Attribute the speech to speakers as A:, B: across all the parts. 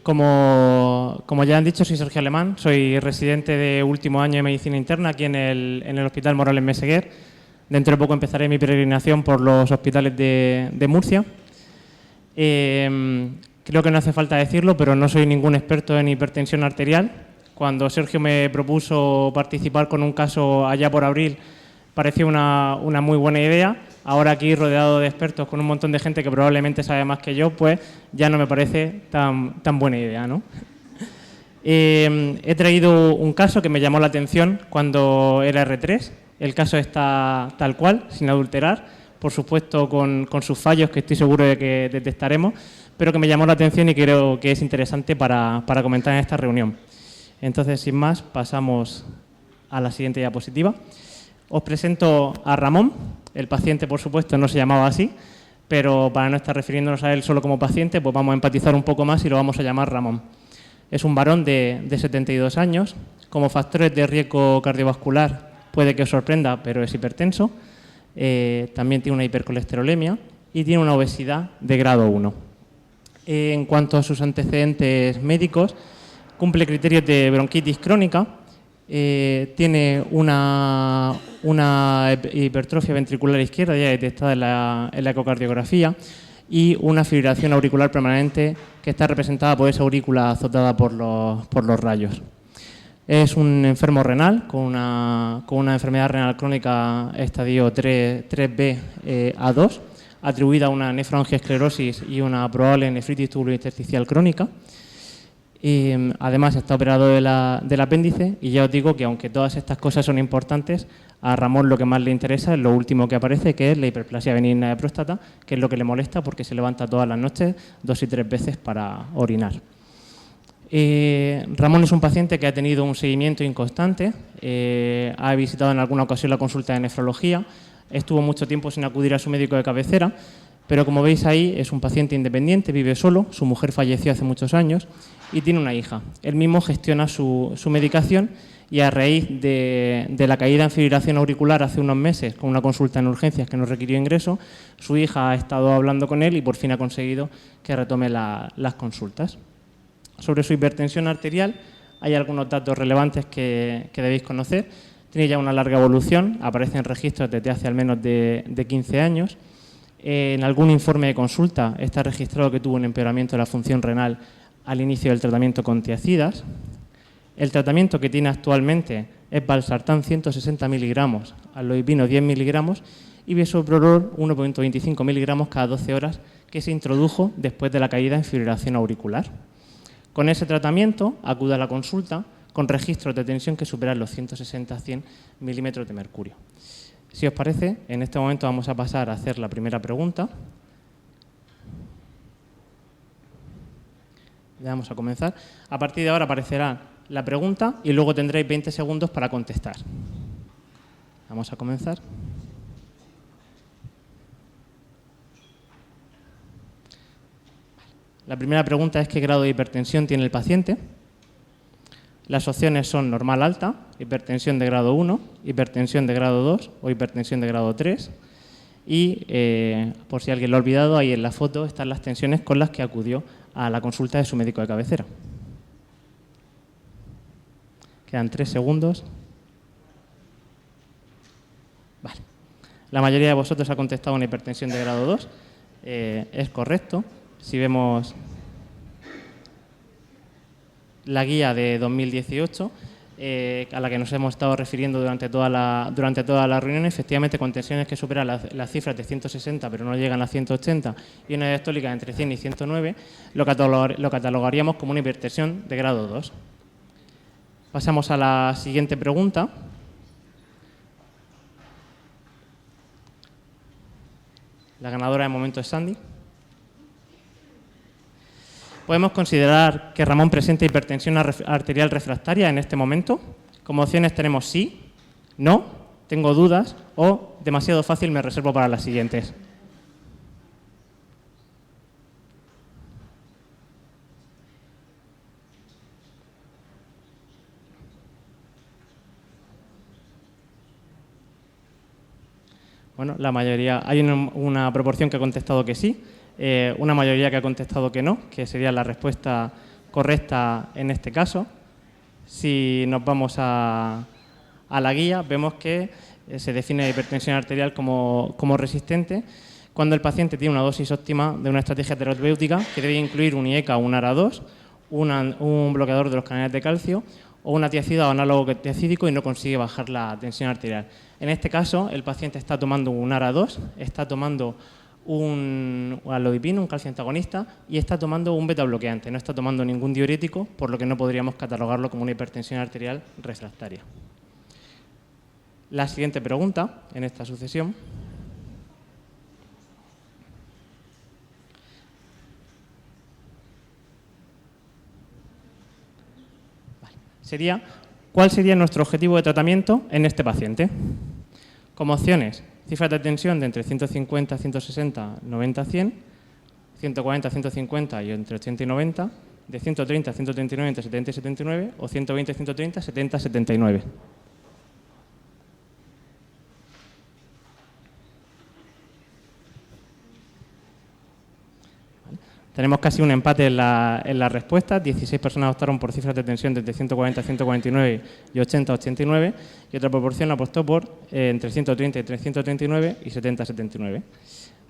A: Como ya han dicho, soy Sergio Alemán, soy residente de último año de Medicina Interna aquí en el Hospital Morales Meseguer. Dentro de poco empezaré mi peregrinación por los hospitales de Murcia. Creo que no hace falta decirlo, pero no soy ningún experto en hipertensión arterial. Cuando Sergio me propuso participar con un caso allá por abril, pareció una muy buena idea. Ahora aquí, rodeado de expertos, con un montón de gente que probablemente sabe más que yo, pues ya no me parece tan buena idea, ¿no? He traído un caso que me llamó la atención cuando era R3. El caso está tal cual, sin adulterar, por supuesto con sus fallos que estoy seguro de que detectaremos, pero que me llamó la atención y creo que es interesante para comentar en esta reunión. Entonces, sin más, pasamos a la siguiente diapositiva. Os presento a Ramón. El paciente, por supuesto, no se llamaba así, pero para no estar refiriéndonos a él solo como paciente, pues vamos a empatizar un poco más y lo vamos a llamar Ramón. Es un varón de 72 años. Como factores de riesgo cardiovascular puede que os sorprenda, pero es hipertenso. También tiene una hipercolesterolemia y tiene una obesidad de grado 1. En cuanto a sus antecedentes médicos, cumple criterios de bronquitis crónica. Tiene una hipertrofia ventricular izquierda ya detectada en la ecocardiografía y una fibrilación auricular permanente que está representada por esa aurícula azotada por los rayos. Es un enfermo renal con una enfermedad renal crónica estadio 3B A2, atribuida a una nefroangiosclerosis y una probable nefritis tubulointersticial crónica. Además está operado del apéndice y ya os digo que aunque todas estas cosas son importantes, a Ramón lo que más le interesa es lo último que aparece, que es la hiperplasia benigna de próstata, que es lo que le molesta porque se levanta todas las noches 2 y 3 veces para orinar. Ramón es un paciente que ha tenido un seguimiento inconstante, ha visitado en alguna ocasión la consulta de nefrología, estuvo mucho tiempo sin acudir a su médico de cabecera, pero como veis ahí es un paciente independiente, vive solo, su mujer falleció hace muchos años y tiene una hija. Él mismo gestiona su medicación y a raíz de la caída en fibrilación auricular hace unos meses, con una consulta en urgencias que no requirió ingreso, su hija ha estado hablando con él y por fin ha conseguido que retome las consultas. Sobre su hipertensión arterial hay algunos datos relevantes que debéis conocer. Tiene ya una larga evolución, aparecen registros desde hace al menos de 15 años. En algún informe de consulta está registrado que tuvo un empeoramiento de la función renal al inicio del tratamiento con tiazidas. El tratamiento que tiene actualmente es valsartán 160 miligramos, aloipino 10 miligramos y bisoprolol 1,25 miligramos cada 12 horas que se introdujo después de la caída en fibrilación auricular. Con ese tratamiento acude a la consulta con registros de tensión que superan los 160-100 milímetros de mercurio. Si os parece, en este momento vamos a pasar a hacer la primera pregunta. Ya vamos a comenzar. A partir de ahora aparecerá la pregunta y luego tendréis 20 segundos para contestar. Vamos a comenzar. La primera pregunta es: ¿qué grado de hipertensión tiene el paciente? Las opciones son normal alta, hipertensión de grado 1, hipertensión de grado 2 o hipertensión de grado 3. Y, por si alguien lo ha olvidado, ahí en la foto están las tensiones con las que acudió a la consulta de su médico de cabecera. Quedan 3 segundos. Vale. La mayoría de vosotros ha contestado una hipertensión de grado 2. Es correcto. Si vemos la guía de 2018, a la que nos hemos estado refiriendo durante toda la reunión, efectivamente con tensiones que superan las cifras de 160 pero no llegan a 180 y una diastólica entre 100 y 109, lo catalogaríamos como una hipertensión de grado 2. Pasamos a la siguiente pregunta. La ganadora de momento es Sandy. Podemos considerar que Ramón presenta hipertensión arterial refractaria en este momento. Como opciones tenemos sí, no, tengo dudas o demasiado fácil, me reservo para las siguientes. Bueno, la mayoría, hay una proporción que ha contestado que sí. una mayoría que ha contestado que no, que sería la respuesta correcta en este caso. Si nos vamos a la guía, vemos que se define la hipertensión arterial como resistente cuando el paciente tiene una dosis óptima de una estrategia terapéutica que debe incluir un IECA o un ARA2, un bloqueador de los canales de calcio o una tiacida o análogo tiacídico y no consigue bajar la tensión arterial. En este caso, el paciente está tomando un ARA2, está tomando un alodipino, un calcio antagonista, y está tomando un beta bloqueante. No está tomando ningún diurético, por lo que no podríamos catalogarlo como una hipertensión arterial refractaria. La siguiente pregunta en esta sucesión sería: ¿cuál sería nuestro objetivo de tratamiento en este paciente? Como opciones: cifras de tensión de entre 150, 160, 90, 100, 140, 150 y entre 80 y 90, de 130, 139, entre 70 y 79, o 120, 130, 70, 79. Tenemos casi un empate en la respuesta. 16 personas optaron por cifras de tensión desde 140 a 149 y 80 a 89, y otra proporción apostó por entre 130 y 139 y 70 a 79.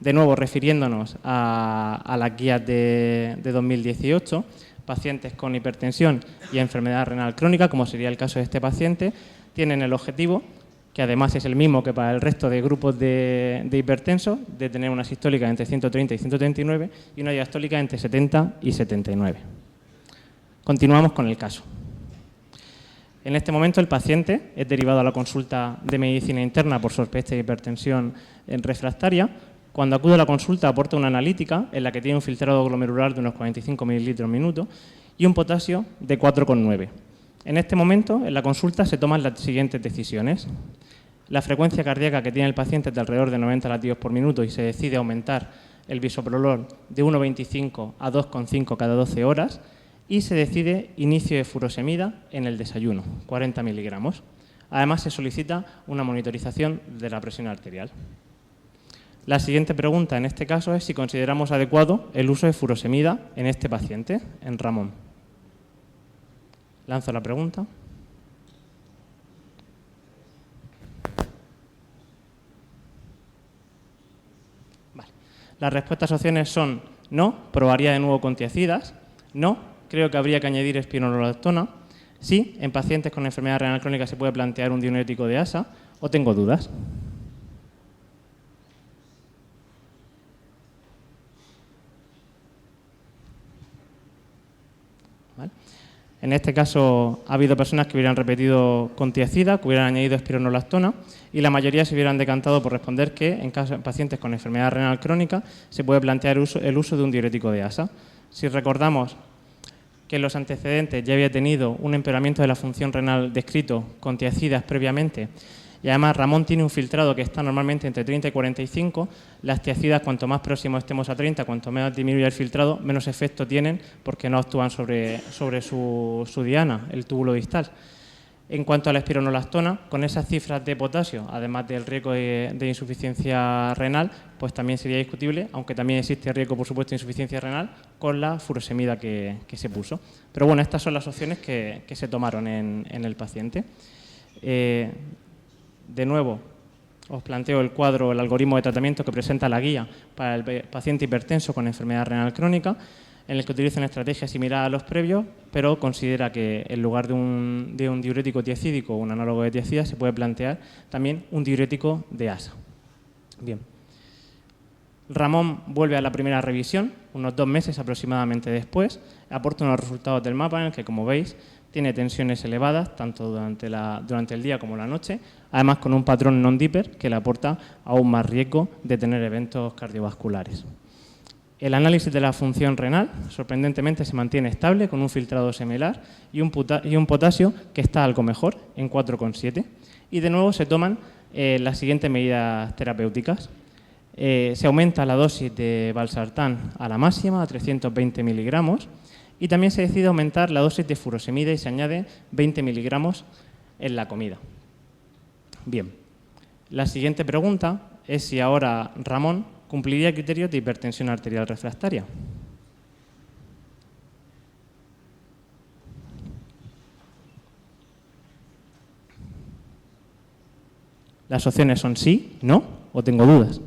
A: De nuevo, refiriéndonos a las guías de 2018, pacientes con hipertensión y enfermedad renal crónica, como sería el caso de este paciente, tienen el objetivo, que además es el mismo que para el resto de grupos de hipertensos, de tener una sistólica entre 130 y 139 y una diastólica entre 70 y 79. Continuamos con el caso. En este momento el paciente es derivado a la consulta de medicina interna por sospecha de hipertensión refractaria. Cuando acude a la consulta aporta una analítica en la que tiene un filtrado glomerular de unos 45 mililitros minuto y un potasio de 4,9. En este momento, en la consulta, se toman las siguientes decisiones. La frecuencia cardíaca que tiene el paciente es de alrededor de 90 latidos por minuto y se decide aumentar el bisoprolol de 1,25 a 2,5 cada 12 horas y se decide inicio de furosemida en el desayuno, 40 miligramos. Además, se solicita una monitorización de la presión arterial. La siguiente pregunta en este caso es si consideramos adecuado el uso de furosemida en este paciente, en Ramón. Lanzo la pregunta. Vale. Las respuestas opciones son no, probaría de nuevo con tiacidas, no, creo que habría que añadir espironolactona, sí, en pacientes con enfermedad renal crónica se puede plantear un diurético de ASA, o tengo dudas. ¿Vale? En este caso ha habido personas que hubieran repetido con tiacida, que hubieran añadido espironolactona, y la mayoría se hubieran decantado por responder que en pacientes con enfermedad renal crónica se puede plantear el uso de un diurético de ASA. Si recordamos que en los antecedentes ya había tenido un empeoramiento de la función renal descrito con tiacidas previamente, y además Ramón tiene un filtrado que está normalmente entre 30 y 45, las tiacidas, cuanto más próximos estemos a 30, cuanto menos disminuye el filtrado, menos efecto tienen porque no actúan sobre su diana, el túbulo distal. En cuanto a la espironolactona, con esas cifras de potasio, además del riesgo de insuficiencia renal, pues también sería discutible, aunque también existe riesgo, por supuesto, de insuficiencia renal con la furosemida que se puso. Pero bueno, estas son las opciones que se tomaron en el paciente. De nuevo, os planteo el cuadro, el algoritmo de tratamiento que presenta la guía para el paciente hipertenso con enfermedad renal crónica, en el que utiliza una estrategia similar a los previos, pero considera que en lugar de un diurético tiacídico o un análogo de tiacida se puede plantear también un diurético de ASA. Bien. Ramón vuelve a la primera revisión, unos 2 meses aproximadamente después, aporta unos resultados del mapa en el que, como veis, tiene tensiones elevadas tanto durante el día como la noche, además con un patrón non-dipper que le aporta aún más riesgo de tener eventos cardiovasculares. El análisis de la función renal, sorprendentemente, se mantiene estable con un filtrado similar y un potasio que está algo mejor, en 4,7. Y de nuevo se toman las siguientes medidas terapéuticas. Se aumenta la dosis de valsartán a la máxima, a 320 miligramos, y también se decide aumentar la dosis de furosemida y se añade 20 miligramos en la comida. Bien, la siguiente pregunta es si ahora Ramón cumpliría criterios de hipertensión arterial refractaria. Las opciones son sí, no o tengo dudas.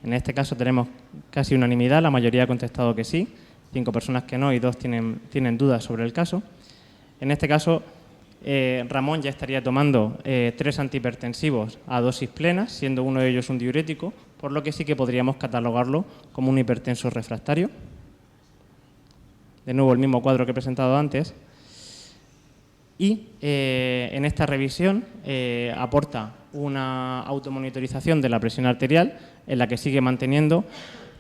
A: En este caso tenemos casi unanimidad, la mayoría ha contestado que sí, 5 personas que no y 2 tienen dudas sobre el caso. En este caso, Ramón ya estaría tomando 3 antihipertensivos a dosis plenas, siendo uno de ellos un diurético, por lo que sí que podríamos catalogarlo como un hipertenso refractario. De nuevo el mismo cuadro que he presentado antes. Y en esta revisión aporta una automonitorización de la presión arterial en la que sigue manteniendo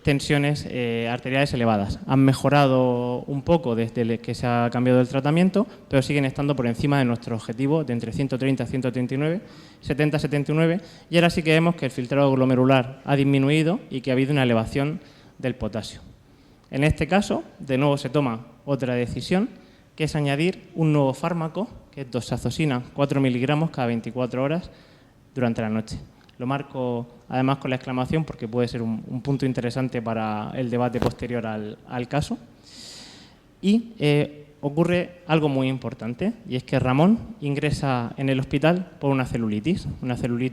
A: tensiones arteriales elevadas. Han mejorado un poco desde que se ha cambiado el tratamiento, pero siguen estando por encima de nuestro objetivo de entre 130 a 139, 70 a 79, y ahora sí que vemos que el filtrado glomerular ha disminuido y que ha habido una elevación del potasio. En este caso, de nuevo se toma otra decisión, que es añadir un nuevo fármaco, que es doxazosina, 4 miligramos cada 24 horas durante la noche. Lo marco además con la exclamación porque puede ser un punto interesante para el debate posterior al caso. Y ocurre algo muy importante, y es que Ramón ingresa en el hospital por una celulitis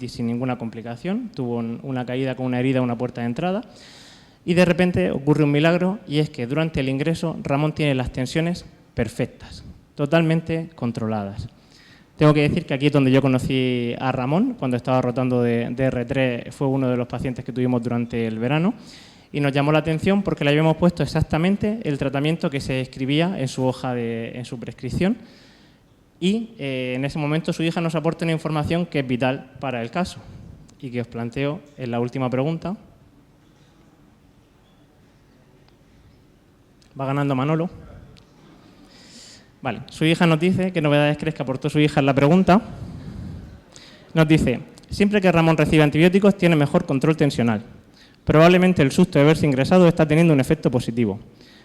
A: sin ninguna complicación, tuvo una caída con una herida a una puerta de entrada, y de repente ocurre un milagro, y es que durante el ingreso Ramón tiene las tensiones perfectas, totalmente controladas. Tengo que decir que aquí es donde yo conocí a Ramón, cuando estaba rotando de R3, fue uno de los pacientes que tuvimos durante el verano, y nos llamó la atención porque le habíamos puesto exactamente el tratamiento que se escribía en su hoja, en su prescripción, y en ese momento su hija nos aporta una información que es vital para el caso y que os planteo en la última pregunta. Va ganando Manolo. Vale, su hija nos dice, ¿qué novedades crees que aportó su hija en la pregunta? Nos dice, siempre que Ramón recibe antibióticos tiene mejor control tensional. Probablemente el susto de verse ingresado está teniendo un efecto positivo.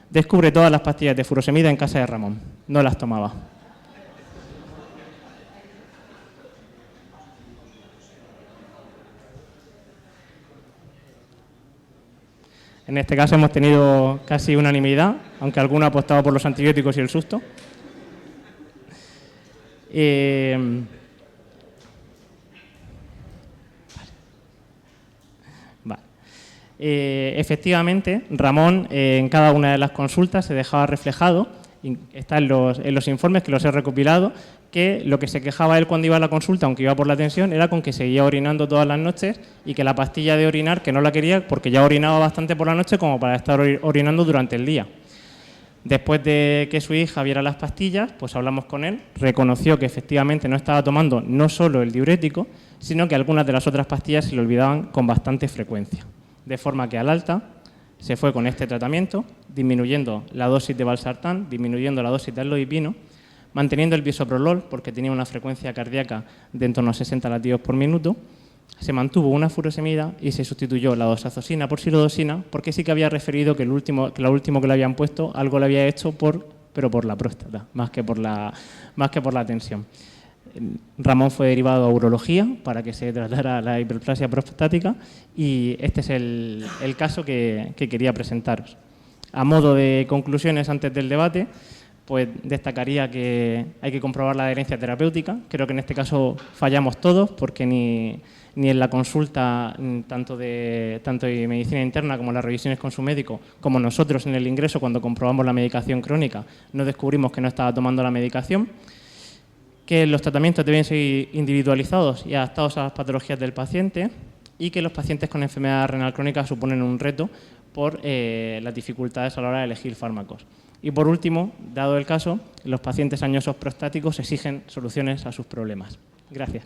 A: Descubre todas las pastillas de furosemida en casa de Ramón. No las tomaba. En este caso hemos tenido casi unanimidad, aunque alguno ha apostado por los antibióticos y el susto. Efectivamente, Ramón en cada una de las consultas se dejaba reflejado, está en los informes que los he recopilado, que lo que se quejaba él cuando iba a la consulta, aunque iba por la tensión, era con que seguía orinando todas las noches y que la pastilla de orinar, que no la quería porque ya orinaba bastante por la noche como para estar orinando durante el día. Después de que su hija viera las pastillas, pues hablamos con él, reconoció que efectivamente no estaba tomando no solo el diurético, sino que algunas de las otras pastillas se le olvidaban con bastante frecuencia. De forma que al alta se fue con este tratamiento, disminuyendo la dosis de valsartán, disminuyendo la dosis de amlodipino, manteniendo el bisoprolol porque tenía una frecuencia cardíaca de en torno a 60 latidos por minuto, se mantuvo una furosemida y se sustituyó la doxazosina por silodoxina porque sí que había referido que lo último que le habían puesto algo le había hecho pero por la próstata, más que por la tensión. Ramón fue derivado a urología para que se tratara la hiperplasia prostática y este es el caso que quería presentaros. A modo de conclusiones antes del debate, pues destacaría que hay que comprobar la adherencia terapéutica. Creo que en este caso fallamos todos porque ni en la consulta tanto de medicina interna como en las revisiones con su médico, como nosotros en el ingreso cuando comprobamos la medicación crónica, no descubrimos que no estaba tomando la medicación, que los tratamientos deben ser individualizados y adaptados a las patologías del paciente y que los pacientes con enfermedad renal crónica suponen un reto por las dificultades a la hora de elegir fármacos. Y por último, dado el caso, los pacientes añosos prostáticos exigen soluciones a sus problemas. Gracias.